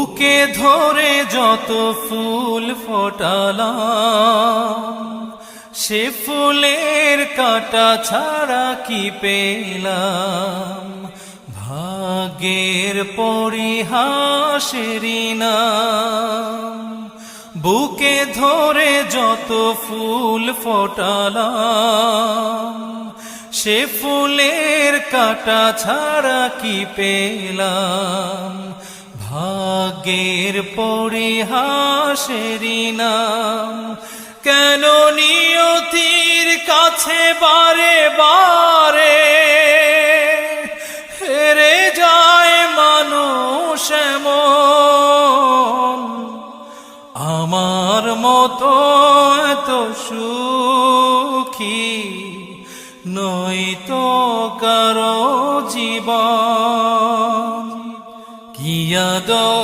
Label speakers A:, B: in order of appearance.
A: বুকে ধরে যত ফুল ফোটালাম, সে ফুলের কাঁটা ছাড়া কি পেলাম। ভাগ্যের পরিহাসেরই নাম। বুকে ধরে যত ফুল ফোটালাম, সে ফুলের কাঁটা ছাড়া কি পেলাম। ভাগ্যের পরিহাসেরই নাম। কেন নিয়তির কাছে বারে বারে হেরে যায় মানুষ এমন। আমার মতো এত সুখী নয়তো কারো জীবন। কি আদর